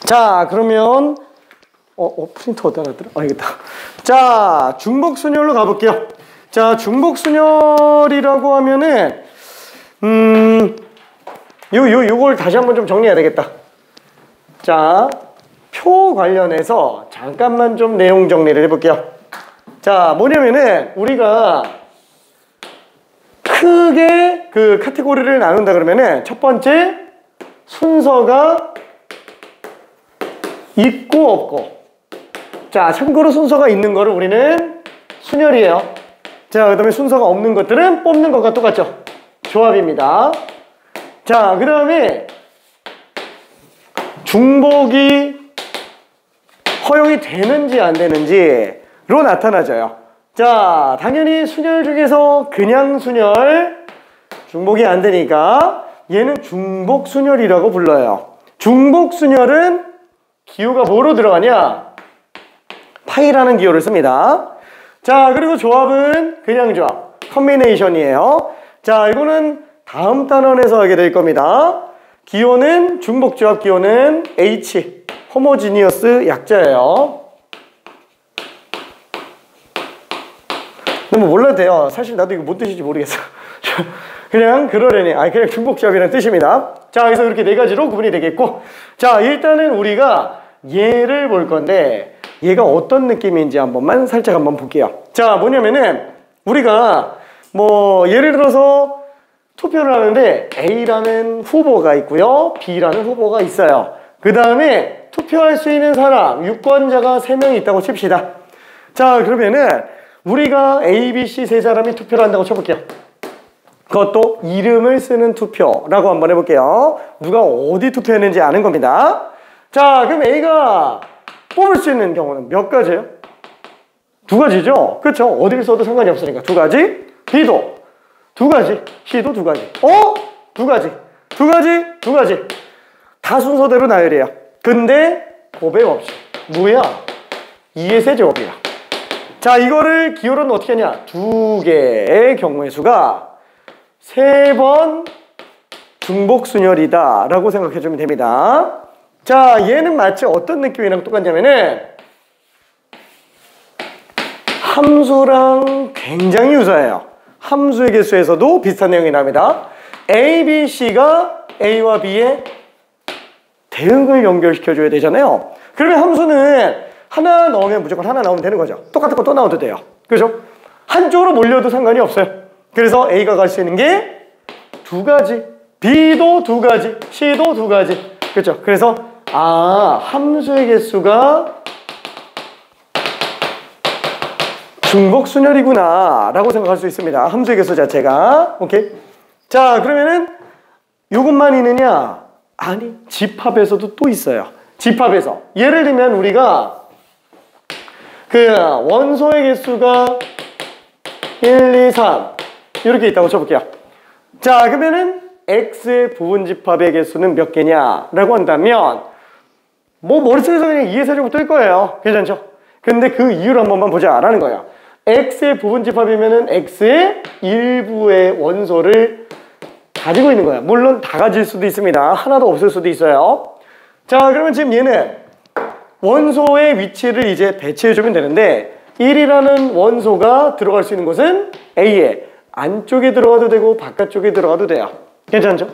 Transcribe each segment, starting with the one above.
자, 그러면 프린터 어디다 놨더라? 알겠다. 자, 중복순열로 가볼게요. 자, 중복순열이라고 하면은 요걸 다시 한번 좀 정리해야 되겠다. 자, 표 관련해서 잠깐만 좀 내용 정리를 해볼게요. 자, 뭐냐면은 우리가 크게 그 카테고리를 나눈다 그러면은 첫 번째 순서가 있고 없고. 자, 참고로 순서가 있는 거를 우리는 순열이에요. 자, 그 다음에 순서가 없는 것들은 뽑는 것과 똑같죠. 조합입니다. 자, 그 다음에 중복이 허용이 되는지 안 되는지로 나타나져요. 자, 당연히 순열 중에서 그냥 순열, 중복이 안 되니까 얘는 중복순열이라고 불러요. 중복순열은 기호가 뭐로 들어가냐? 파이라는 기호를 씁니다. 자, 그리고 조합은 그냥 조합, 컨비네이션이에요. 자, 이거는 다음 단원에서 하게 될 겁니다. 기호는 중복조합 기호는 H, 호모지니어스 약자예요. 뭐 몰라도 돼요. 사실 나도 이거 뭔 뜻인지 모르겠어. 그냥 그러려니 그냥 중복조합이라는 뜻입니다. 자, 그래서 이렇게 네 가지로 구분이 되겠고, 자, 일단은 우리가 얘를 볼 건데 얘가 어떤 느낌인지 한번만 살짝 한번 볼게요. 자, 뭐냐면은 우리가 뭐 예를 들어서 투표를 하는데 A라는 후보가 있고요, B라는 후보가 있어요. 그 다음에 투표할 수 있는 사람, 유권자가 3명이 있다고 칩시다. 자, 그러면은 우리가 A, B, C 세 사람이 투표를 한다고 쳐볼게요. 그것도 이름을 쓰는 투표라고 한번 해볼게요. 누가 어디 투표했는지 아는 겁니다. 자, 그럼 A가 뽑을 수 있는 경우는 몇 가지예요? 2가지죠? 그렇죠? 어디를 써도 상관이 없으니까 2가지. B도 2가지. C도 2가지. 2가지. 2가지. 2가지. 다 순서대로 나열이에요. 근데 고백 없이. 뭐야? 2의 세제곱이야. 자, 이거를 기호로는 어떻게 하냐? 2개의 경우의 수가 3번 중복순열이다 라고 생각해주면 됩니다. 자, 얘는 마치 어떤 느낌이랑 똑같냐면은 함수랑 굉장히 유사해요. 함수의 개수에서도 비슷한 내용이 나옵니다. A, B, C가 A와 B의 대응을 연결시켜줘야 되잖아요. 그러면 함수는 하나 넣으면 무조건 하나 나오면 되는 거죠. 똑같은 거 또 나와도 돼요. 그죠? 한쪽으로 몰려도 상관이 없어요. 그래서 A가 갈 수 있는 게 2가지, B도 2가지, C도 2가지. 그렇죠? 그래서 함수의 개수가 중복순열이구나 라고 생각할 수 있습니다. 함수의 개수 자체가. 오케이? 자, 그러면은 요것만 있느냐? 아니, 집합에서도 또 있어요. 집합에서 예를 들면 우리가 그 원소의 개수가 1, 2, 3 이렇게 있다고 쳐볼게요. 자, 그러면은 X의 부분집합의 개수는 몇 개냐 라고 한다면 뭐 머릿속에서 그냥 2의 세제곱 뜰 거예요. 괜찮죠? 근데 그 이유를 한 번만 보자 라는 거예요. X의 부분집합이면은 X의 일부의 원소를 가지고 있는 거야. 물론 다 가질 수도 있습니다. 하나도 없을 수도 있어요. 자, 그러면 지금 얘는 원소의 위치를 이제 배치해주면 되는데 1이라는 원소가 들어갈 수 있는 곳은 A의 안쪽에 들어가도 되고 바깥쪽에 들어가도 돼요. 괜찮죠?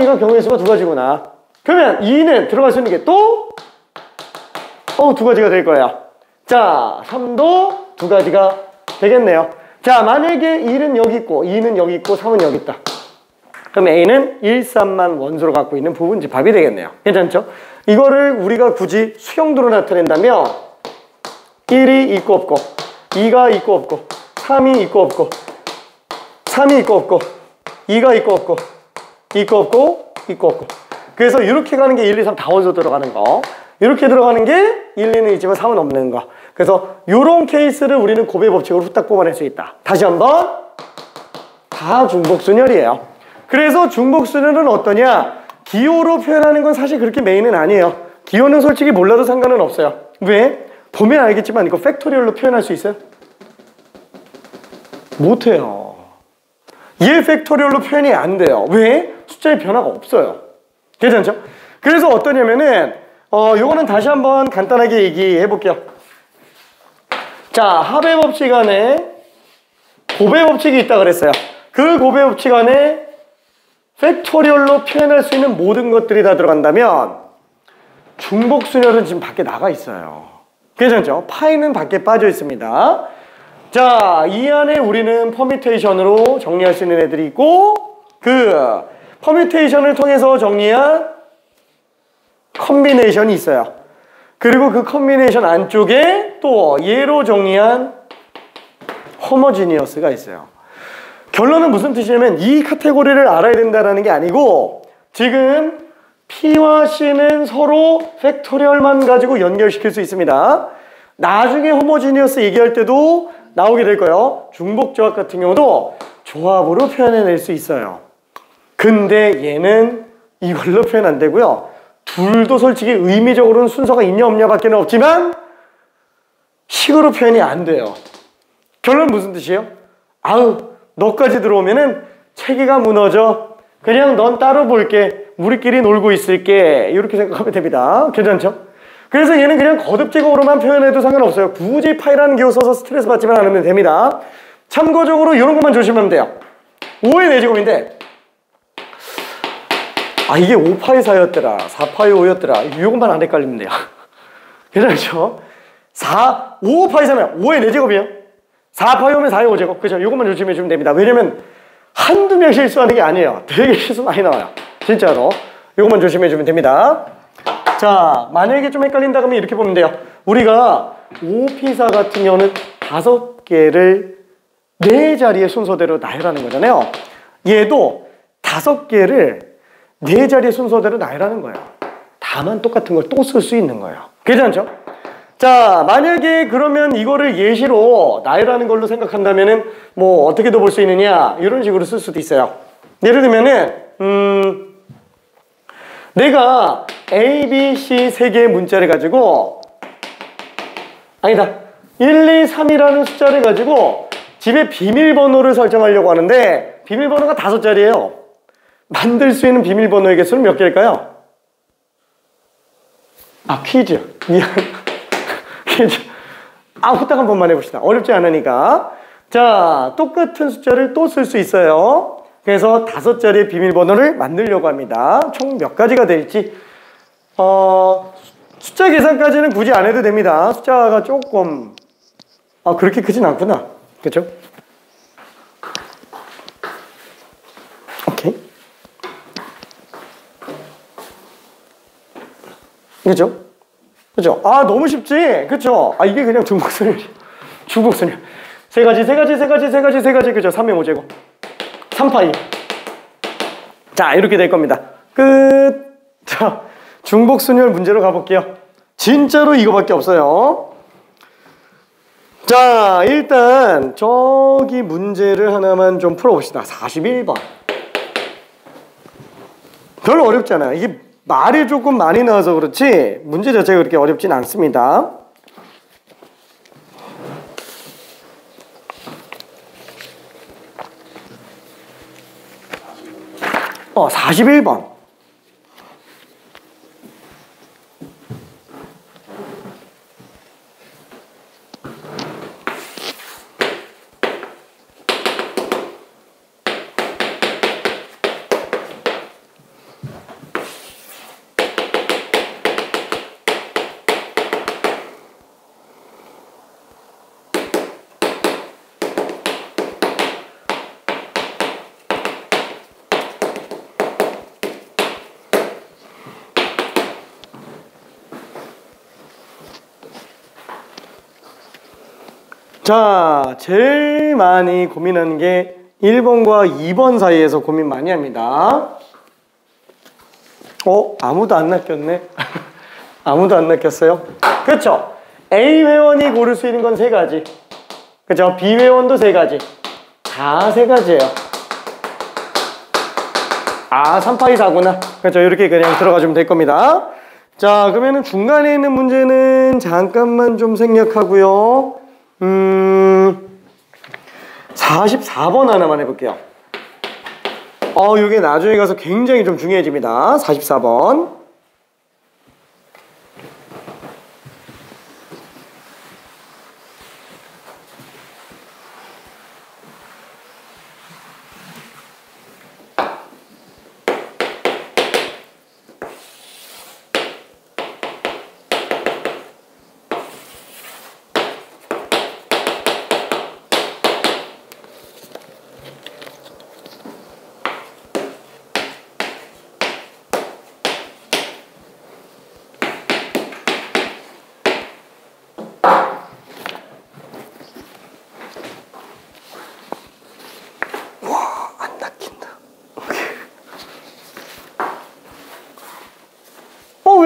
얘가 경우의 수가 2가지구나. 그러면 2는 들어갈 수 있는 게 또 2가지가 될 거예요. 자, 3도 2가지가 되겠네요. 자, 만약에 1은 여기 있고 2는 여기 있고 3은 여기 있다. 그럼 A는 1, 3만 원소로 갖고 있는 부분집합이 되겠네요. 괜찮죠? 이거를 우리가 굳이 수형도로 나타낸다면 1이 있고 없고 2가 있고 없고 3이 있고 없고 3이 있고 없고 2가 있고 없고 있고 없고 있고 없고. 그래서 이렇게 가는 게 1, 2, 3 다 원소 들어가는 거, 이렇게 들어가는 게 1, 2는 있지만 3은 없는 거. 그래서 이런 케이스를 우리는 곱의 법칙으로 후딱 뽑아낼 수 있다. 다시 한번, 다 중복순열이에요. 그래서 중복순열은 어떠냐? 기호로 표현하는 건 사실 그렇게 메인은 아니에요. 기호는 솔직히 몰라도 상관은 없어요. 왜? 보면 알겠지만 이거 팩토리얼로 표현할 수 있어요? 못해요. 얘 팩토리얼로 표현이 안 돼요. 왜? 숫자의 변화가 없어요. 괜찮죠? 그래서 어떠냐면은 요거는 다시 한번 간단하게 얘기해 볼게요. 자, 합의 법칙 안에 곱의 법칙이 있다 그랬어요. 그 곱의 법칙 안에 팩토리얼로 표현할 수 있는 모든 것들이 다 들어간다면 중복순열은 지금 밖에 나가 있어요. 괜찮죠? 파이는 밖에 빠져 있습니다. 자, 이 안에 우리는 퍼뮤테이션으로 정리할 수 있는 애들이 있고, 그 퍼뮤테이션을 통해서 정리한 컨비네이션이 있어요. 그리고 그 컨비네이션 안쪽에 또 얘로 정리한 호모지니어스가 있어요. 결론은 무슨 뜻이냐면 이 카테고리를 알아야 된다는 게 아니고, 지금 P와 C는 서로 팩토리얼만 가지고 연결시킬 수 있습니다. 나중에 호모지니어스 얘기할 때도 나오게 될 거예요. 중복조합 같은 경우도 조합으로 표현해낼 수 있어요. 근데 얘는 이걸로 표현 안 되고요. 둘도 솔직히 의미적으로는 순서가 있냐 없냐 밖에 없지만 식으로 표현이 안 돼요. 결론은 무슨 뜻이에요? 아우, 너까지 들어오면은 체계가 무너져. 그냥 넌 따로 볼게. 우리끼리 놀고 있을게. 이렇게 생각하면 됩니다. 괜찮죠? 그래서 얘는 그냥 거듭 제곱으로만 표현해도 상관없어요. 굳이 파이라는 기호 써서 스트레스 받지만 않으면 됩니다. 참고적으로 이런 것만 조심하면 돼요. 5의 4제곱인데 이게 5파이 4였더라 4파이 5였더라 이것만 안 헷갈리면 돼요. 괜찮죠? 5파이 3면 5의 4제곱이에요 4파이 5면 4의 5제곱. 그죠? 이것만 조심해 주면 됩니다. 왜냐면 한두 명 실수하는 게 아니에요. 되게 실수 많이 나와요. 진짜로. 이것만 조심해 주면 됩니다. 자, 만약에 좀 헷갈린다 그러면 이렇게 보면 돼요. 우리가 5피사 같은 경우는 5개를 4자리의 순서대로 나열하는 거잖아요. 얘도 5개를 4자리의 순서대로 나열하는 거예요. 다만 똑같은 걸 또 쓸 수 있는 거예요. 괜찮죠? 자, 만약에 그러면 이거를 예시로 나열하는 걸로 생각한다면은 뭐 어떻게도 볼 수 있느냐 이런 식으로 쓸 수도 있어요. 예를 들면은 내가 A, B, C 3개의 문자를 가지고 아니다 1, 2, 3이라는 숫자를 가지고 집에 비밀번호를 설정하려고 하는데 비밀번호가 5자리예요. 만들 수 있는 비밀번호의 개수는 몇 개일까요? 퀴즈. 미안. 퀴즈. 후딱 한 번만 해봅시다. 어렵지 않으니까. 자, 똑같은 숫자를 또 쓸 수 있어요. 그래서 5자리의 비밀번호를 만들려고 합니다. 총 몇 가지가 될지 숫자 계산까지는 굳이 안 해도 됩니다. 숫자가 조금 그렇게 크진 않구나. 그렇죠? 오케이. 그죠? 그죠? 너무 쉽지? 그쵸? 이게 그냥 중복순열. 중복순열. 세 가지. 그죠? 3의 5제곱. 3파이. 자, 이렇게 될 겁니다. 끝. 자, 중복순열 문제로 가볼게요. 진짜로 이거밖에 없어요. 자, 일단 저기 문제를 하나만 좀 풀어봅시다. 41번. 별로 어렵지 않아요. 이게 말이 조금 많이 나와서 그렇지 문제 자체가 그렇게 어렵진 않습니다. 어, 41번. 자, 제일 많이 고민하는 게 1번과 2번 사이에서 고민 많이 합니다. 아무도 안 낚였네. 아무도 안 낚였어요. 그렇죠? A 회원이 고를 수 있는 건 3가지. 그렇죠? B 회원도 3가지. 다 3가지예요. 3파이 4구나. 그렇죠? 이렇게 그냥 들어가주면 될 겁니다. 자, 그러면은 중간에 있는 문제는 잠깐만 좀 생략하고요. 44번 하나만 해볼게요. 이게 나중에 가서 굉장히 좀 중요해집니다. 44번.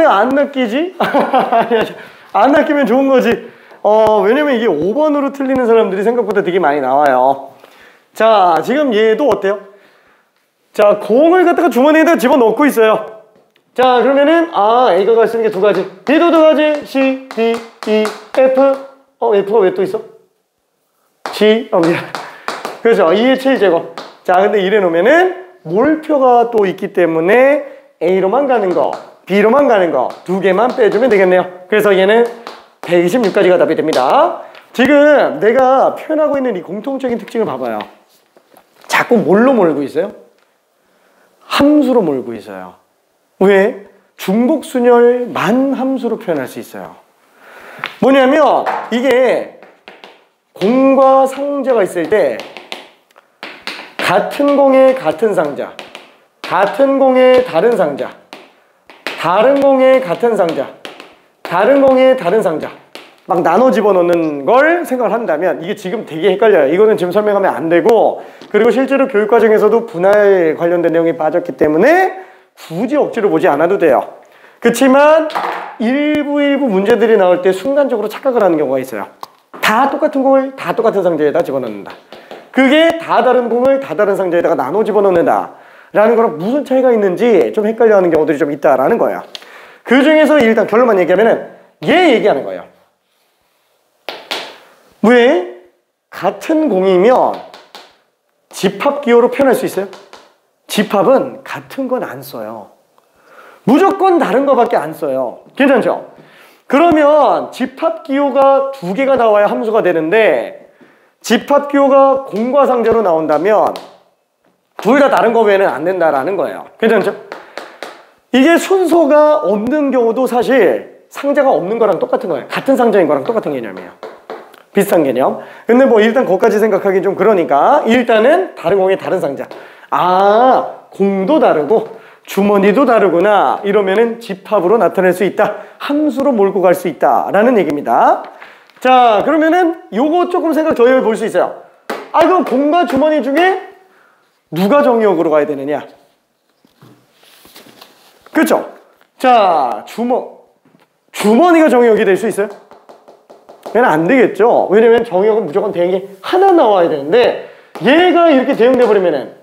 왜 안 낚이지? 안 낚이면 좋은 거지. 왜냐면 이게 5번으로 틀리는 사람들이 생각보다 되게 많이 나와요. 자, 지금 얘도 어때요? 자, 공을 갖다가 주머니에다 집어넣고 있어요. 자, 그러면은 A가 갈 수 있는 게 두 가지. B도 두 가지. C, D, E, F. F가 왜 또 있어? G. 미안. 그렇죠. 2의 7제곱. 자, 근데 이래 놓으면은 몰표가 또 있기 때문에 A로만 가는 거, B로만 가는 거 두 개만 빼주면 되겠네요. 그래서 얘는 126가지가 답이 됩니다. 지금 내가 표현하고 있는 이 공통적인 특징을 봐봐요. 자꾸 뭘로 몰고 있어요? 함수로 몰고 있어요. 왜? 중복순열만 함수로 표현할 수 있어요. 뭐냐면 이게 공과 상자가 있을 때 같은 공에 같은 상자, 같은 공에 다른 상자, 다른 공에 같은 상자, 다른 공에 다른 상자 막 나눠 집어넣는 걸 생각을 한다면 이게 지금 되게 헷갈려요. 이거는 지금 설명하면 안 되고, 그리고 실제로 교육과정에서도 분할 관련된 내용이 빠졌기 때문에 굳이 억지로 보지 않아도 돼요. 그렇지만 일부 문제들이 나올 때 순간적으로 착각을 하는 경우가 있어요. 다 똑같은 공을 다 똑같은 상자에다 집어넣는다. 그게 다 다른 공을 다 다른 상자에다가 나눠 집어넣는다 라는 거랑 무슨 차이가 있는지 좀 헷갈려하는 경우들이 좀 있다라는 거예요. 그 중에서 일단 결론만 얘기하면은 얘 얘기하는 거예요. 왜? 같은 공이면 집합기호로 표현할 수 있어요? 집합은 같은 건 안 써요. 무조건 다른 거밖에 안 써요. 괜찮죠? 그러면 집합기호가 두 개가 나와야 함수가 되는데 집합기호가 공과 상자로 나온다면 둘 다 다른 거 외에는 안 된다라는 거예요. 괜찮죠? 이게 순서가 없는 경우도 사실 상자가 없는 거랑 똑같은 거예요. 같은 상자인 거랑 똑같은 개념이에요. 비슷한 개념. 근데 뭐 일단 그것까지 생각하기 좀 그러니까 일단은 다른 공에 다른 상자. 공도 다르고 주머니도 다르구나. 이러면은 집합으로 나타낼 수 있다. 함수로 몰고 갈 수 있다라는 얘기입니다. 자, 그러면은 요거 조금 생각 더 해볼 수 있어요. 그럼 공과 주머니 중에 누가 정의역으로 가야 되느냐? 그렇죠? 자, 주머니가 정의역이 될 수 있어요? 얘는 안 되겠죠? 왜냐면 정의역은 무조건 대응이 하나 나와야 되는데 얘가 이렇게 대응돼 버리면은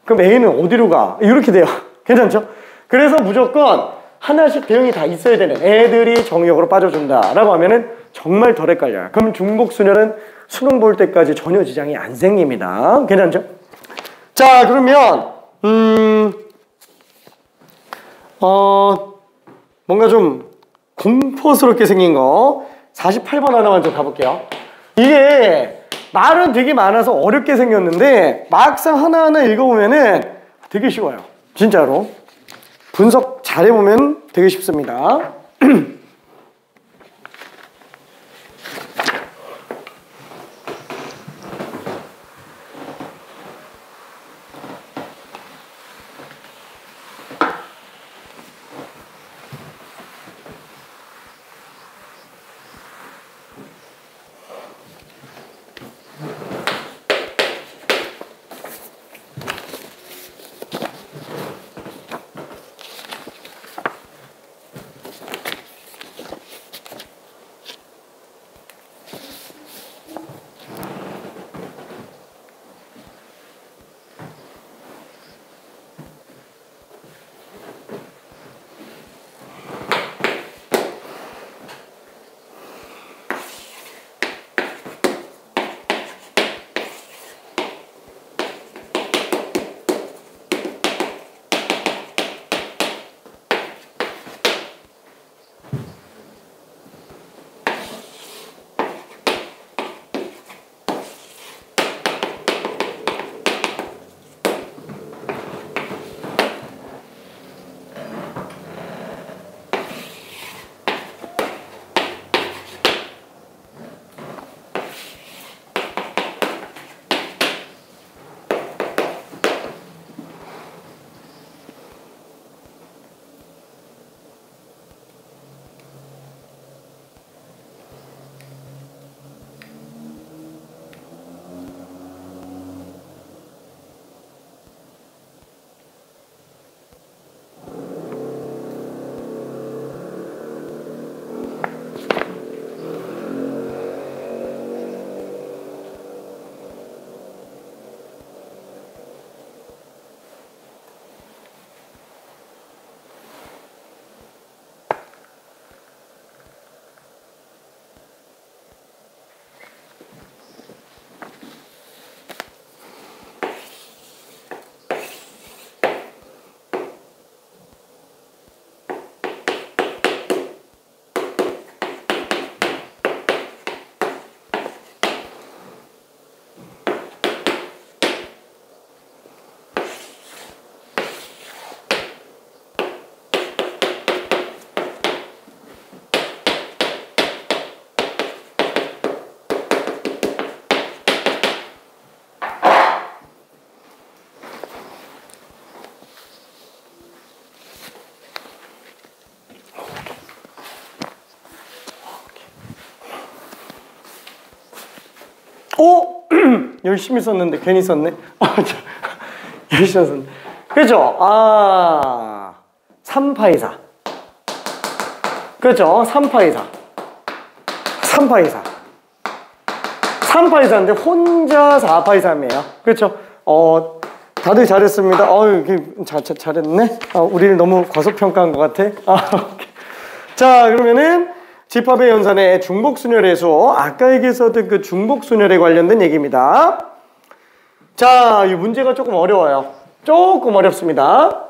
그럼 A는 어디로 가? 이렇게 돼요. 괜찮죠? 그래서 무조건 하나씩 대응이 다 있어야 되는 애들이 정의역으로 빠져준다 라고 하면은 정말 덜 헷갈려요. 그럼 중복순열은 수능 볼 때까지 전혀 지장이 안 생깁니다. 괜찮죠? 자, 그러면 뭔가 좀 공포스럽게 생긴 거 48번 하나만 좀 가볼게요. 이게 말은 되게 많아서 어렵게 생겼는데 막상 하나하나 읽어보면은 되게 쉬워요. 진짜로. 분석 잘해보면 되게 쉽습니다. 오! 열심히 썼는데 괜히 썼네. 열심히 썼네. 그죠? 3파 이상. 그죠? 3파 이상. 3파 이상. 3파 이상인데 혼자 4파 이상이에요. 그렇죠? 다들 잘했습니다. 잘했네. 우리를 너무 과소평가한 것 같아. 자, 그러면은 집합의 연산의 중복순열의 아까 얘기했었던 그 중복순열에 관련된 얘기입니다. 자, 이 문제가 조금 어려워요. 조금 어렵습니다.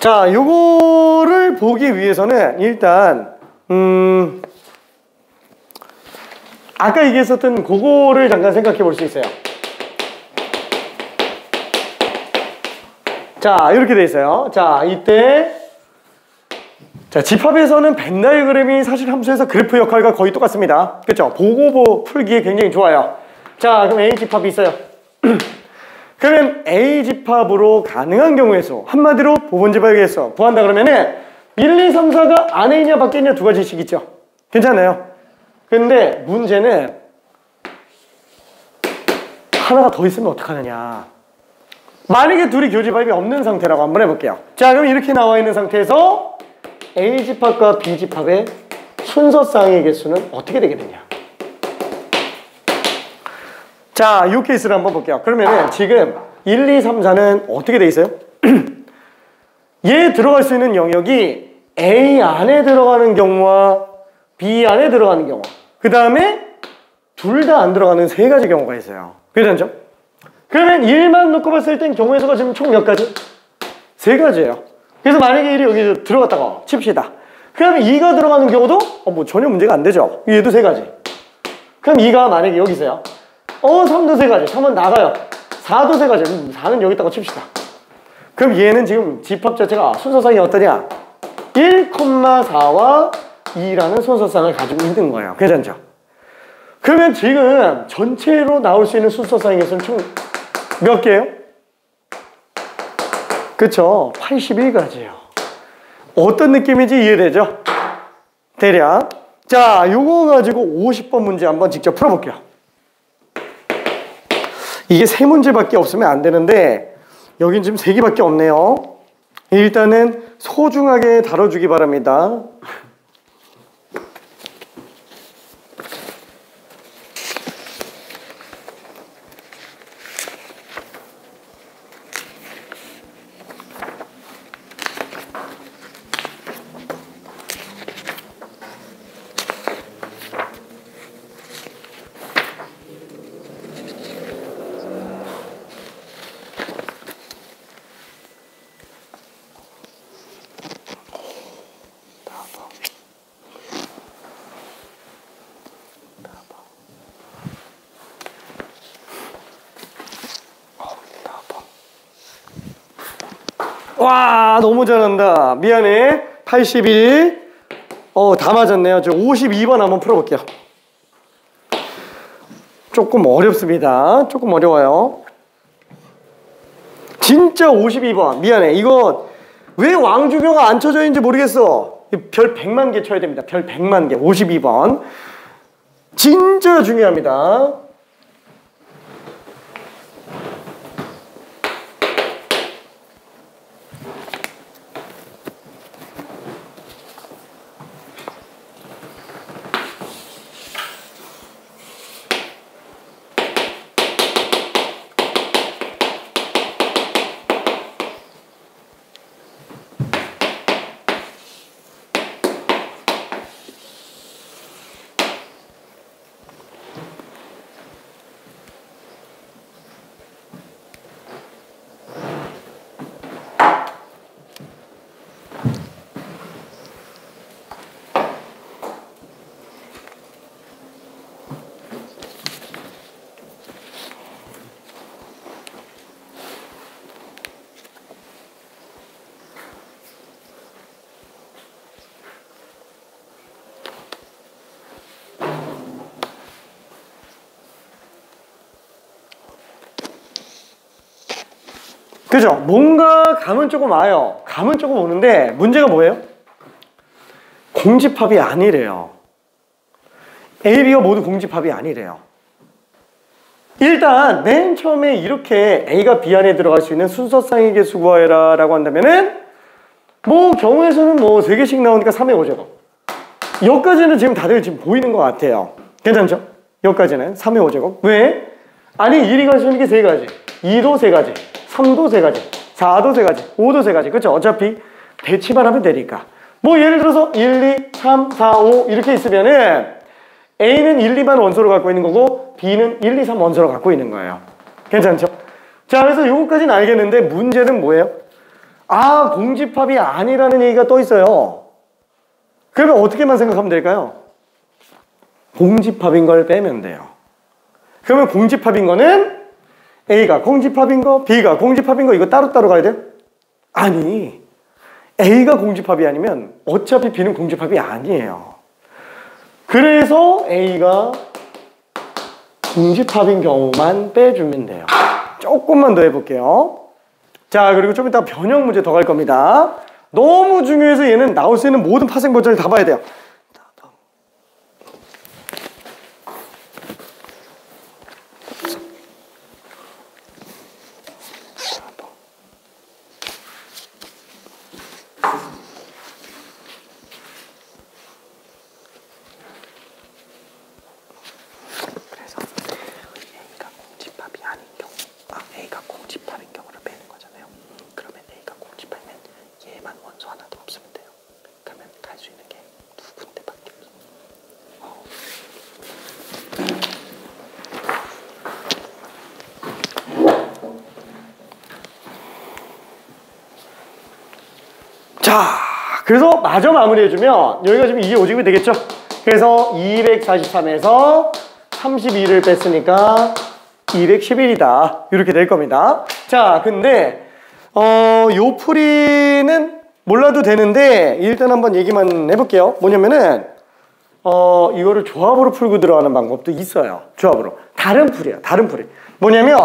자, 요거를 보기 위해서는 일단 아까 얘기했었던 그거를 잠깐 생각해 볼 수 있어요. 자, 이렇게 돼 있어요. 자, 이때 자, 집합에서는 벤 다이어그램이 사실 함수에서 그래프 역할과 거의 똑같습니다. 그렇죠? 보고 풀기에 굉장히 좋아요. 자, 그럼 A 집합이 있어요. 그러면 A 집합으로 가능한 경우의 수, 한마디로 부분 집합의 수 구한다 그러면은 1, 2, 3, 4가 안에 있냐 밖에 있냐 두 가지씩 있죠. 괜찮아요. 근데 문제는 하나가 더 있으면 어떡하느냐. 만약에 둘이 교집합이 없는 상태라고 한번 해볼게요. 자, 그럼 이렇게 나와 있는 상태에서 A 집합과 B 집합의 순서쌍의 개수는 어떻게 되겠느냐. 자, 이 케이스를 한번 볼게요. 그러면은 지금 1, 2, 3, 4는 어떻게 돼 있어요? 얘 들어갈 수 있는 영역이 A 안에 들어가는 경우와 B 안에 들어가는 경우, 그 다음에 둘 다 안 들어가는 세 가지 경우가 있어요. 괜찮죠? 그러면 1만 놓고 봤을 땐 경우의 수가 지금 총 몇 가지? 세 가지예요. 그래서 만약에 1이 여기 들어갔다가 칩시다. 그러면 2가 들어가는 경우도 뭐 전혀 문제가 안 되죠. 얘도 세 가지. 그럼 2가 만약에 여기 있어요. 3도 세 가지. 3은 나가요. 4도 세 가지. 4는 여기 있다고 칩시다. 그럼 얘는 지금 집합 자체가 순서상이 어떠냐? 1,4와 2라는 순서상을 가지고 있는 거예요. 괜찮죠? 그러면 지금 전체로 나올 수 있는 순서상의 개수는 총 몇 개예요? 그쵸? 81가지예요. 어떤 느낌인지 이해되죠? 대략. 자, 요거 가지고 50번 문제 한번 직접 풀어볼게요. 이게 3문제밖에 없으면 안 되는데 여긴 지금 3개밖에 없네요. 일단은 소중하게 다뤄주기 바랍니다. 와, 너무 잘한다. 미안해. 81. 다 맞았네요. 저 52번 한번 풀어볼게요. 조금 어렵습니다. 조금 어려워요. 진짜 52번. 미안해. 이거 왜 왕주교가 안 쳐져 있는지 모르겠어. 별 100만 개 쳐야 됩니다. 별 100만 개. 52번. 진짜 중요합니다. 그죠? 뭔가 감은 조금 와요. 감은 조금 오는데 문제가 뭐예요? 공집합이 아니래요. A, B가 모두 공집합이 아니래요. 일단 맨 처음에 이렇게 A가 B 안에 들어갈 수 있는 순서쌍의 개수 구하해라 라고 한다면은 뭐 경우에서는 뭐 3개씩 나오니까 3의 5제곱. 여기까지는 지금 다들 지금 보이는 것 같아요. 괜찮죠? 여기까지는 3의 5제곱. 왜? 아니 1이 갈 수 있는 게 3가지, 2도 3가지, 3도 3가지, 4도 3가지, 5도 3가지. 그렇죠? 어차피 배치만 하면 되니까. 뭐 예를 들어서 1, 2, 3, 4, 5 이렇게 있으면은 A는 1, 2만 원소를 갖고 있는 거고 B는 1, 2, 3 원소를 갖고 있는 거예요. 괜찮죠? 자, 그래서 요거까지는 알겠는데 문제는 뭐예요? 아, 공집합이 아니라는 얘기가 또 있어요. 그러면 어떻게만 생각하면 될까요? 공집합인 걸 빼면 돼요. 그러면 공집합인 거는 A가 공집합인 거, B가 공집합인 거 이거 따로따로 가야 돼요? 아니, A가 공집합이 아니면 어차피 B는 공집합이 아니에요. 그래서 A가 공집합인 경우만 빼주면 돼요. 조금만 더 해볼게요. 자, 그리고 좀 이따 변형 문제 더 갈 겁니다. 너무 중요해서 얘는 나올 수 있는 모든 파생 버전을 다 봐야 돼요. A가 공집합인 경우를 빼는 거잖아요. 그러면 A가 공집합이면 얘만 원소 하나도 없으면 돼요. 그러면 갈 수 있는 게 두 군데밖에 없어. 자, 그래서 마저 마무리해주면 여기가 지금 이게 오직이 되겠죠? 그래서 243에서 32를 뺐으니까 211이다. 이렇게 될 겁니다. 자, 근데 요 풀이는 몰라도 되는데 일단 한번 얘기만 해볼게요. 뭐냐면은 이거를 조합으로 풀고 들어가는 방법도 있어요. 조합으로. 다른 풀이에요. 다른 풀이. 뭐냐면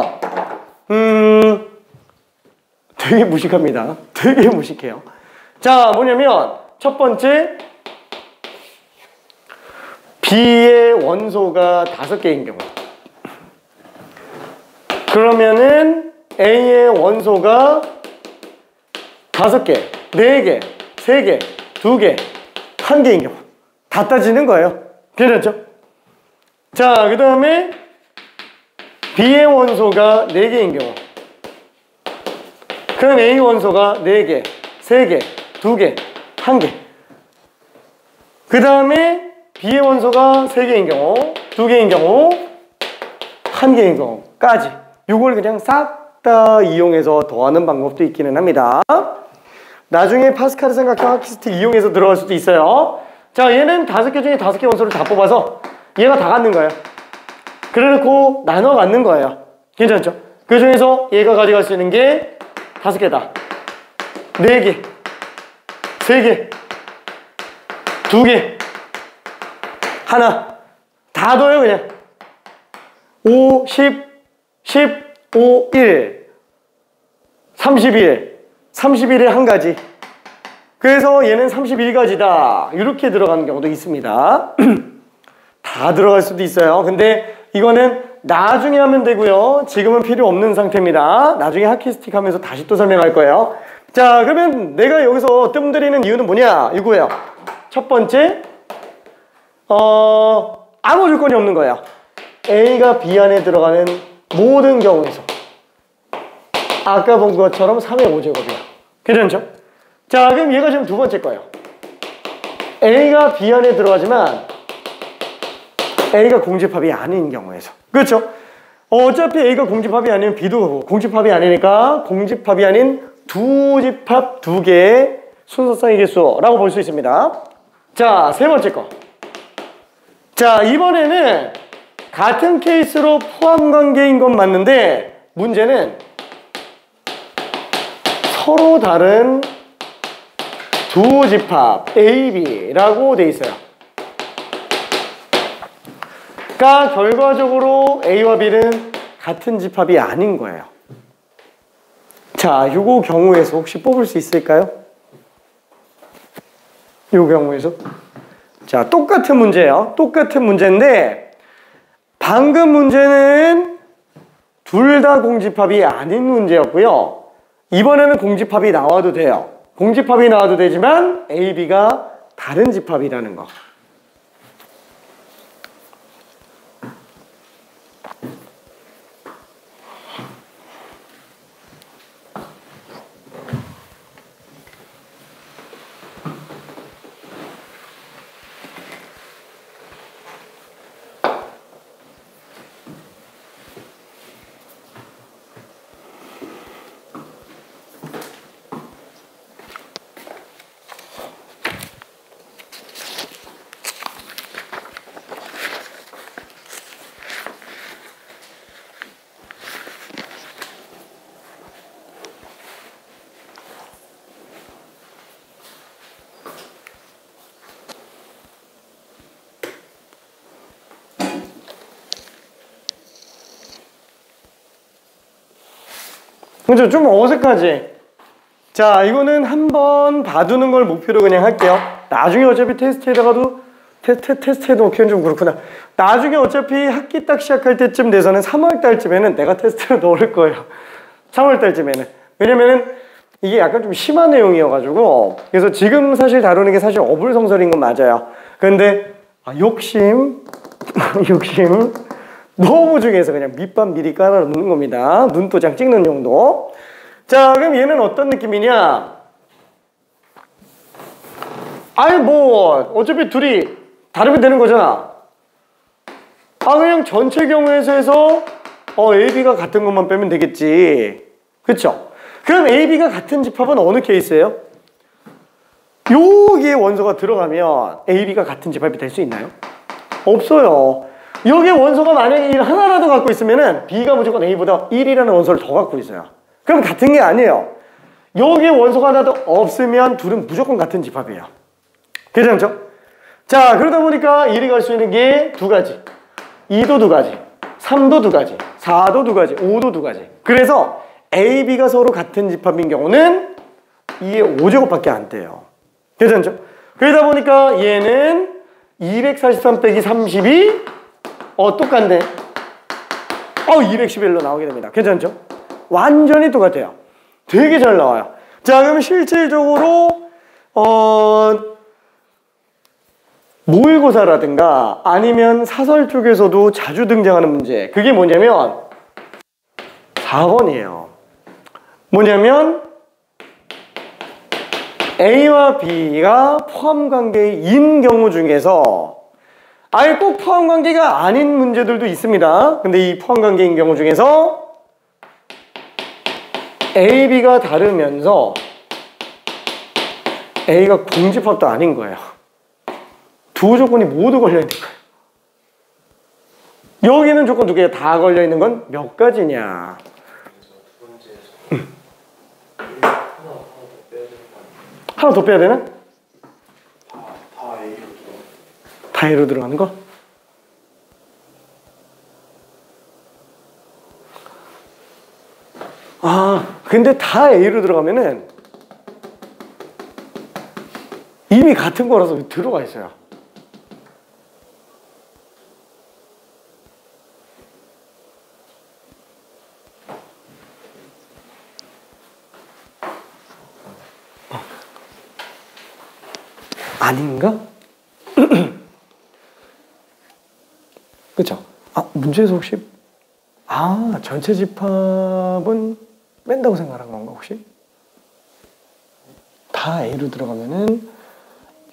되게 무식합니다. 되게 무식해요. 자, 뭐냐면 첫 번째 B의 원소가 5개인 경우, 그러면은 A의 원소가 5개, 4개, 3개, 2개, 1개인 경우 다 따지는 거예요. 괜찮죠? 자, 그 다음에 B의 원소가 4개인 경우, 그럼 A 원소가 4개, 3개, 2개, 1개. 그 다음에 B의 원소가 3개인 경우, 2개인 경우, 1개인 경우까지. 이걸 그냥 싹 다 이용해서 더하는 방법도 있기는 합니다. 나중에 파스칼을 생각해 하키스틱 이용해서 들어갈 수도 있어요. 자, 얘는 5개 중에 5개 원소를 다 뽑아서 얘가 다 갖는 거예요. 그래놓고 나눠 갖는 거예요. 괜찮죠? 그 중에서 얘가 가져갈 수 있는 게 5개다. 4개, 3개, 2개, 하나. 다 둬요, 그냥. 5, 10, 5, 1, 31, 31에 한 가지. 그래서 얘는 31가지다. 이렇게 들어가는 경우도 있습니다. 다 들어갈 수도 있어요. 근데 이거는 나중에 하면 되고요. 지금은 필요 없는 상태입니다. 나중에 하키스틱 하면서 다시 또 설명할 거예요. 자, 그러면 내가 여기서 뜸들이는 이유는 뭐냐? 이거예요. 첫 번째, 아무 조건이 없는 거예요. A가 B 안에 들어가는 모든 경우에서 아까 본 것처럼 3의 5제곱이야. 괜찮죠? 자, 그럼 얘가 지금 두 번째 거예요. A가 B 안에 들어가지만 A가 공집합이 아닌 경우에서. 그렇죠? 어차피 A가 공집합이 아니면 B도 공집합이 아니니까 공집합이 아닌 두 집합 2개의 순서쌍의 개수라고 볼 수 있습니다. 자, 세 번째 거. 자, 이번에는 같은 케이스로 포함관계인 건 맞는데 문제는 서로 다른 두 집합 A, B라고 돼 있어요. 그러니까 결과적으로 A와 B는 같은 집합이 아닌 거예요. 자, 요거 경우에서 혹시 뽑을 수 있을까요? 요 경우에서? 자, 똑같은 문제예요. 똑같은 문제인데 방금 문제는 둘 다 공집합이 아닌 문제였고요. 이번에는 공집합이 나와도 돼요. 공집합이 나와도 되지만 A, B가 다른 집합이라는 거. 그죠? 좀 어색하지? 자, 이거는 한번 봐두는 걸 목표로 그냥 할게요. 나중에 어차피 테스트에다가도 테스트에도 넣기는 좀 그렇구나. 나중에 어차피 학기 딱 시작할 때쯤 돼서는 3월 달쯤에는 내가 테스트를 넣을 거예요. 3월 달쯤에는. 왜냐면은 이게 약간 좀 심한 내용이어가지고. 그래서 지금 사실 다루는 게 사실 어불성설인 건 맞아요. 근데 욕심 너무 중요해서 그냥 밑밥 미리 깔아놓는 겁니다. 눈도장 찍는 용도. 자, 그럼 얘는 어떤 느낌이냐? 아니 뭐 어차피 둘이 다르면 되는 거잖아. 그냥 전체 경우에서 해서 A, B가 같은 것만 빼면 되겠지. 그쵸? 그럼 A, B가 같은 집합은 어느 케이스예요? 여기에 원소가 들어가면 A, B가 같은 집합이 될 수 있나요? 없어요. 여기에 원소가 만약에 1 하나라도 갖고 있으면은 B가 무조건 A보다 1이라는 원소를 더 갖고 있어요. 그럼 같은 게 아니에요. 여기에 원소가 하나도 없으면 둘은 무조건 같은 집합이에요. 괜찮죠? 자, 그러다 보니까 1이 갈 수 있는 게 두 가지. 2도 두 가지. 3도 두 가지. 4도 두 가지. 5도 두 가지. 그래서 A, B가 서로 같은 집합인 경우는 2의 5제곱밖에 안 돼요. 괜찮죠? 그러다 보니까 얘는 243 빼기 32 똑같네. 211로 나오게 됩니다. 괜찮죠? 완전히 똑같아요. 되게 잘 나와요. 자, 그럼 실질적으로 모의고사라든가 아니면 사설 쪽에서도 자주 등장하는 문제, 그게 뭐냐면 4번이에요. 뭐냐면 A와 B가 포함관계인 경우 중에서 아예 꼭 포함관계가 아닌 문제들도 있습니다. 근데 이 포함관계인 경우 중에서 A, B가 다르면서 A가 공집합도 아닌 거예요. 두 조건이 모두 걸려있는 거예요. 여기는 조건 두 개 다 걸려있는 건 몇 가지냐? 하나 더 빼야 되나? 다 A로 들어가는 거? 근데 다 A로 들어가면은 이미 같은 거라서 들어가 있어요. 아닌가? 그쵸? 문제에서 혹시 전체 집합은 뺀다고 생각한 건가 혹시? 다 A로 들어가면은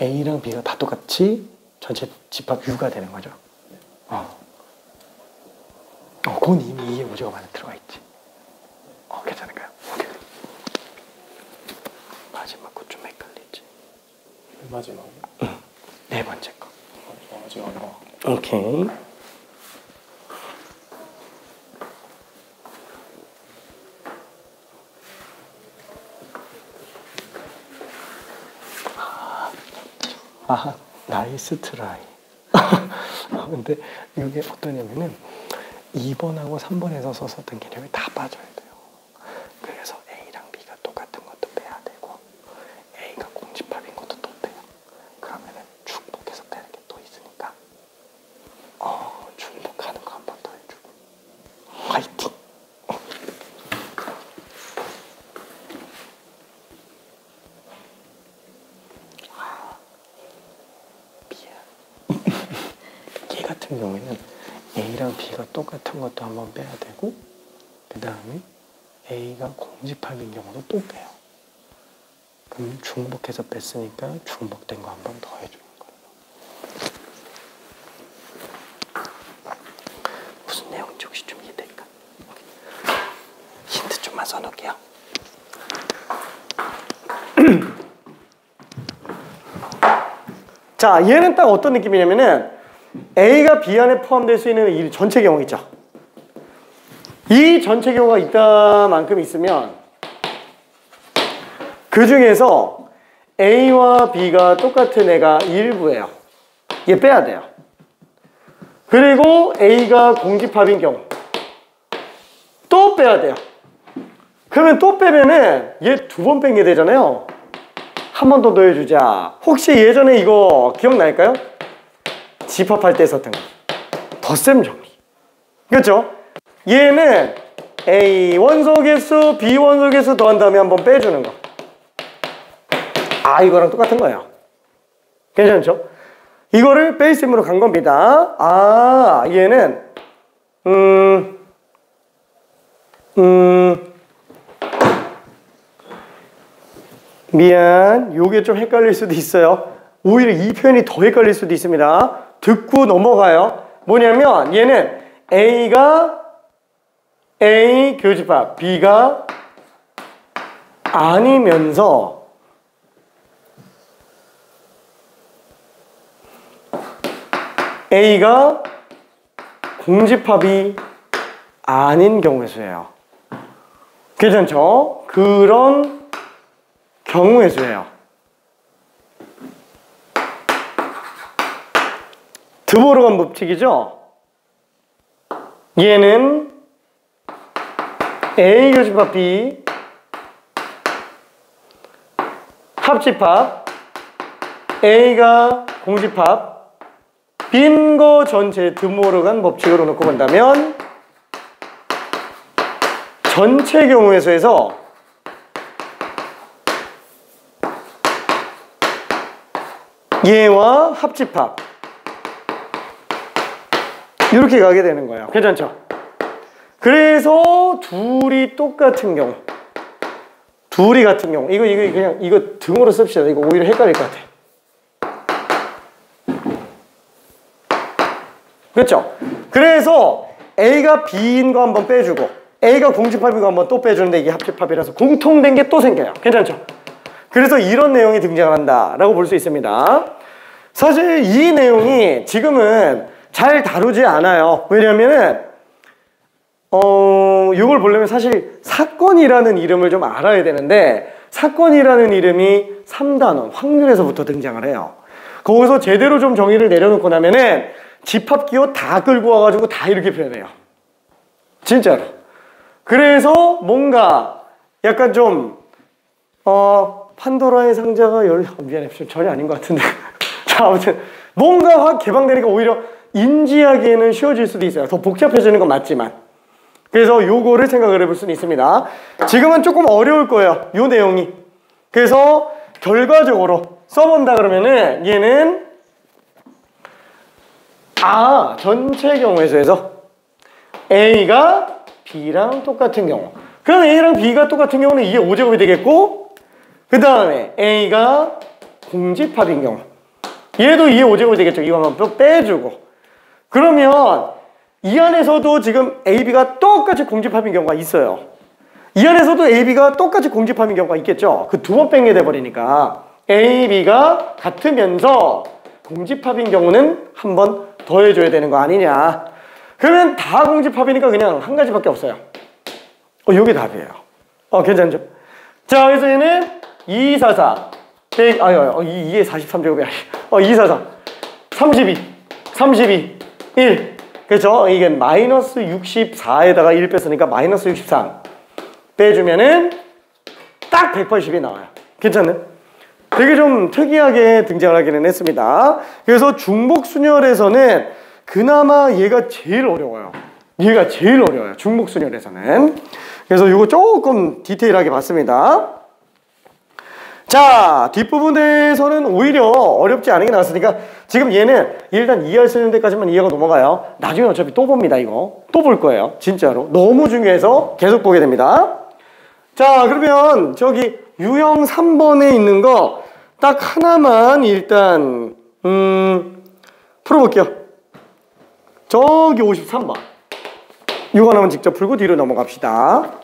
A랑 B가 다 똑같이 전체 집합 U가 되는 거죠. 그건 이미 이게 문제가 많이 들어가 있지. 괜찮을까요? 오케이. 마지막 거 좀 헷갈리지. 마지막. 네 번째 거. 아직 안 봐. 오케이. 나이스 트라이. 근데 이게 어떠냐면은 2번하고 3번에서 썼었던 개념이 다 빠져야 돼요. 그래서 A랑 B가 똑같은 것도 빼야 되고 A가 공집합인 것도 또 빼요. 그러면은 축복해서 빼는 게 같은 경우에는 A랑 B가 똑같은 것도 한번 빼야 되고 그 다음에 A가 공집합인 경우도 또 빼요. 그럼 중복해서 뺐으니까 중복된 거 한번 더 해주는 거예요. 무슨 내용인지 혹시 좀 이해될까? 힌트 좀만 써놓을게요. 자, 얘는 딱 어떤 느낌이냐면은 A가 B 안에 포함될 수 있는 이 전체 경우 있죠. 이 전체 경우가 있다만큼 있으면 그 중에서 A와 B가 똑같은 애가 일부예요. 얘 빼야 돼요. 그리고 A가 공집합인 경우 또 빼야 돼요. 그러면 또 빼면은 얘 두 번 뺀 게 되잖아요. 한 번 더 넣어주자. 혹시 예전에 이거 기억날까요? 집합할 때 썼던 거. 덧셈 정리. 그렇죠? 얘는 A 원소개수, B 원소개수 더한 다음에 한번 빼주는 거. 아, 이거랑 똑같은 거예요. 괜찮죠? 이거를 뺄셈으로 간 겁니다. 아, 얘는 미안, 요게 좀 헷갈릴 수도 있어요. 오히려 이 표현이 더 헷갈릴 수도 있습니다. 듣고 넘어가요. 뭐냐면 얘는 A가 A 교집합, B가 아니면서 A가 공집합이 아닌 경우의 수예요. 괜찮죠? 그런 경우의 수예요. 드보르간 법칙이죠? 얘는 A 교집합 B 합집합 A가 공집합 빈 거 전체 드보르간 법칙으로 놓고 본다면 전체 경우의 수에서 얘와 합집합 이렇게 가게 되는 거예요. 괜찮죠? 그래서 둘이 똑같은 경우, 둘이 같은 경우, 이거 그냥 이거 등으로 씁시다. 이거 오히려 헷갈릴 것 같아. 그렇죠? 그래서 A가 B인 거 한번 빼주고 A가 공집합인 거 한번 또 빼주는데 이게 합집합이라서 공통된 게 또 생겨요. 괜찮죠? 그래서 이런 내용이 등장한다라고 볼 수 있습니다. 사실 이 내용이 지금은 잘 다루지 않아요. 왜냐면은 이걸 보려면 사실 사건이라는 이름을 좀 알아야 되는데 사건이라는 이름이 3단원 확률에서부터 등장을 해요. 거기서 제대로 좀 정의를 내려놓고 나면은 집합기호 다 끌고 와가지고 다 이렇게 표현해요. 진짜로. 그래서 뭔가 약간 좀 판도라의 상자가 미안해, 전혀 아닌 것 같은데. 자, 아무튼 뭔가 확 개방되니까 오히려 인지하기에는 쉬워질 수도 있어요. 더 복잡해지는 건 맞지만. 그래서 요거를 생각을 해볼 수는 있습니다. 지금은 조금 어려울 거예요, 요 내용이. 그래서 결과적으로 써본다 그러면은 얘는 전체 경우의 수에서 A가 B랑 똑같은 경우, 그럼 A랑 B가 똑같은 경우는 이게 5제곱이 되겠고, 그 다음에 A가 공집합인 경우 얘도 2의 5제곱이 되겠죠. 이거 한번 빼주고, 그러면 이 안에서도 지금 A, B가 똑같이 공집합인 경우가 있어요. 이 안에서도 A, B가 똑같이 공집합인 경우가 있겠죠. 그 두 번 뺀 게 돼버리니까 A, B가 같으면서 공집합인 경우는 한 번 더 해줘야 되는 거 아니냐. 그러면 다 공집합이니까 그냥 한 가지밖에 없어요. 요게 답이에요. 괜찮죠? 자, 그래서 얘는 2, 4, 4 2에 43제곱이 아니야. 2, 4, 4 32 1. 그렇죠? 이게 마이너스 64에다가 1 뺐으니까 마이너스 63 빼주면은 딱 180이 나와요. 괜찮네? 되게 좀 특이하게 등장을 하기는 했습니다. 그래서 중복순열에서는 그나마 얘가 제일 어려워요. 얘가 제일 어려워요, 중복순열에서는. 그래서 이거 조금 디테일하게 봤습니다. 자, 뒷부분에서는 오히려 어렵지 않은 게 나왔으니까 지금 얘는 일단 이해할 수 있는 데까지만 이해가 넘어가요. 나중에 어차피 또 봅니다. 이거 또 볼 거예요. 진짜로 너무 중요해서 계속 보게 됩니다. 자, 그러면 저기 유형 3번에 있는 거 딱 하나만 일단 풀어볼게요. 저기 53번 이거 하나만 직접 풀고 뒤로 넘어갑시다.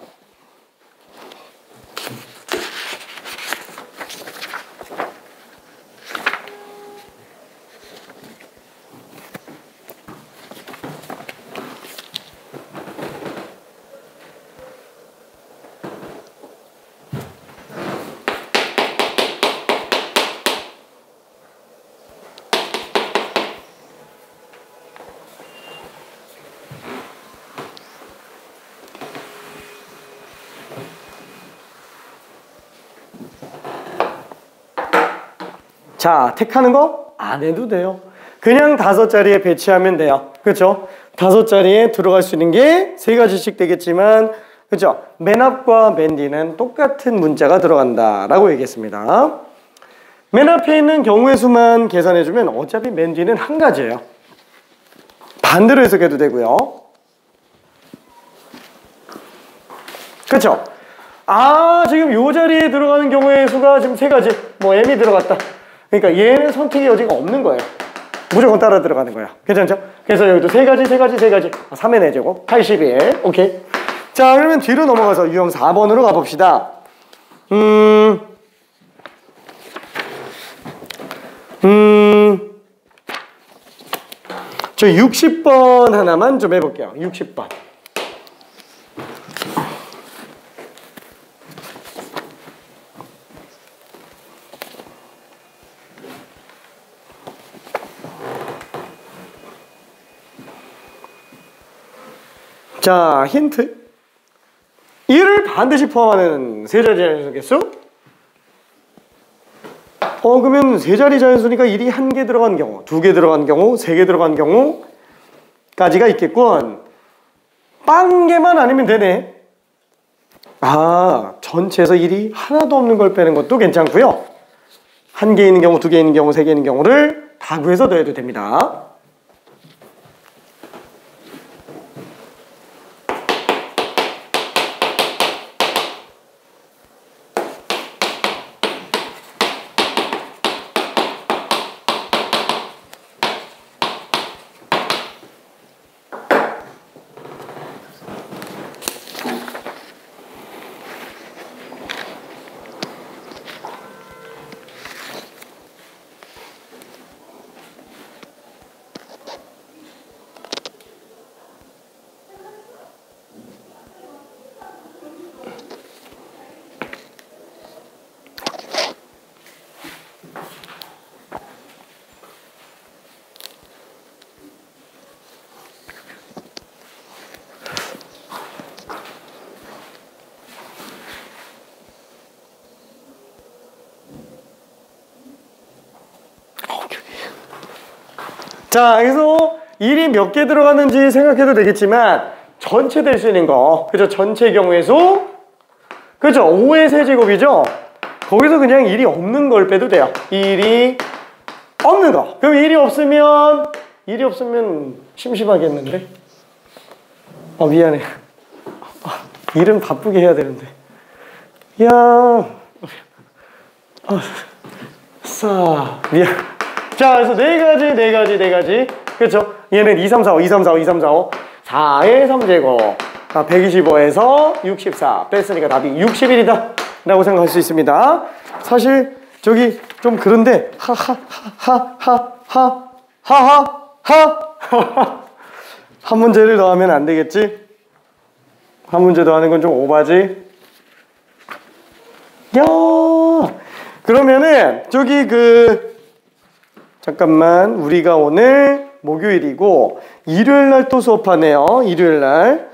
자, 택하는 거 안 해도 돼요. 그냥 5자리에 배치하면 돼요. 그렇죠? 5자리에 들어갈 수 있는 게 3가지씩 되겠지만, 그렇죠? 맨 앞과 맨 뒤는 똑같은 문자가 들어간다 라고 얘기했습니다. 맨 앞에 있는 경우의 수만 계산해주면 어차피 맨 뒤는 한 가지예요. 반대로 해석해도 되고요. 그렇죠? 아, 지금 이 자리에 들어가는 경우의 수가 지금 3가지. 뭐 M이 들어갔다. 그러니까 얘는 선택의 여지가 없는 거예요. 무조건 따라 들어가는 거야. 괜찮죠? 그래서 여기도 3가지 3의 4제곱 81. 오케이. 자, 그러면 뒤로 넘어가서 유형 4번으로 가봅시다. 저 60번 하나만 좀 해볼게요. 60번. 자, 힌트. 1을 반드시 포함하는 3자리 자연수 개수? 그러면 3자리 자연수니까 1이 1개 들어간 경우, 2개 들어간 경우, 3개 들어간 경우까지가 있겠군. 빵 개만 아니면 되네. 아, 전체에서 1이 하나도 없는 걸 빼는 것도 괜찮고요. 1개 있는 경우, 2개 있는 경우, 3개 있는 경우를 다 구해서 더해도 됩니다. 자, 그래서 1이 몇 개 들어갔는지 생각해도 되겠지만 전체 될 수 있는 거, 그죠? 전체 경우의 수, 그죠? 5의 세제곱이죠? 거기서 그냥 1이 없는 걸 빼도 돼요. 1이 없는 거. 그럼 1이 없으면 심심하겠는데? 미안해. 일은 바쁘게 해야 되는데. 야, 미안. 자, 그래서 4가지. 그렇죠? 얘는 2, 3, 4, 5, 2, 3, 4, 5, 2, 3, 4, 5. 4의 3제곱. 125에서 64. 뺐으니까 답이 61이다. 라고 생각할 수 있습니다. 사실, 저기, 좀 그런데, 한 문제를 더 하면 안 되겠지? 한 문제 더 하는 건 좀 오바지? 야, 그러면은, 저기 잠깐만, 우리가 오늘 목요일이고 일요일날 또 수업하네요. 일요일날.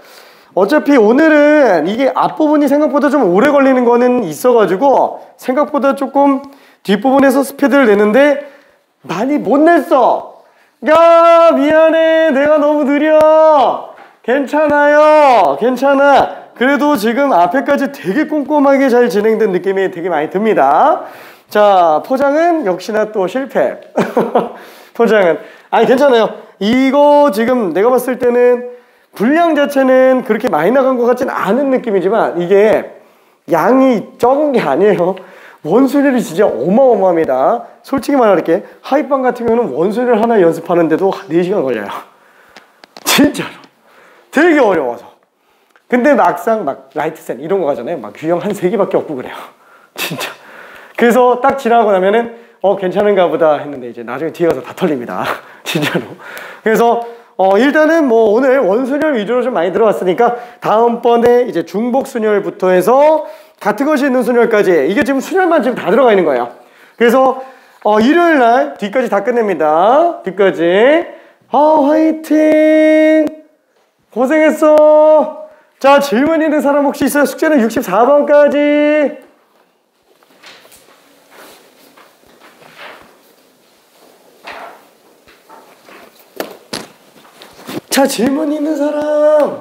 어차피 오늘은 이게 앞부분이 생각보다 좀 오래 걸리는 거는 있어가지고 생각보다 조금 뒷부분에서 스피드를 내는데 많이 못 냈어. 야, 미안해. 내가 너무 느려. 괜찮아요. 괜찮아. 그래도 지금 앞에까지 되게 꼼꼼하게 잘 진행된 느낌이 되게 많이 듭니다. 자, 포장은 역시나 또 실패. 포장은. 아니, 괜찮아요. 이거 지금 내가 봤을 때는 분량 자체는 그렇게 많이 나간 것 같진 않은 느낌이지만 이게 양이 적은 게 아니에요. 원소리를 진짜 어마어마합니다. 솔직히 말할게. 하이빵 같은 경우는 원소리를 하나 연습하는데도 4시간 걸려요. 진짜로. 되게 어려워서. 근데 막상 막 라이트센 이런 거 가잖아요. 막 유형 한 3개밖에 없고 그래요. 진짜. 그래서 딱 지나고 나면은 괜찮은가 보다 했는데 이제 나중에 뒤에 가서 다 털립니다. 진짜로. 그래서 일단은 뭐 오늘 원순열 위주로 좀 많이 들어왔으니까 다음번에 이제 중복 순열부터 해서 같은 것이 있는 순열까지 이게 지금 순열만 지금 다 들어가 있는 거예요. 그래서 일요일 날 뒤까지 다 끝냅니다. 뒤까지. 화이팅! 고생했어. 자, 질문 있는 사람 혹시 있어요? 숙제는 64번까지. 자, 질문 있는 사람.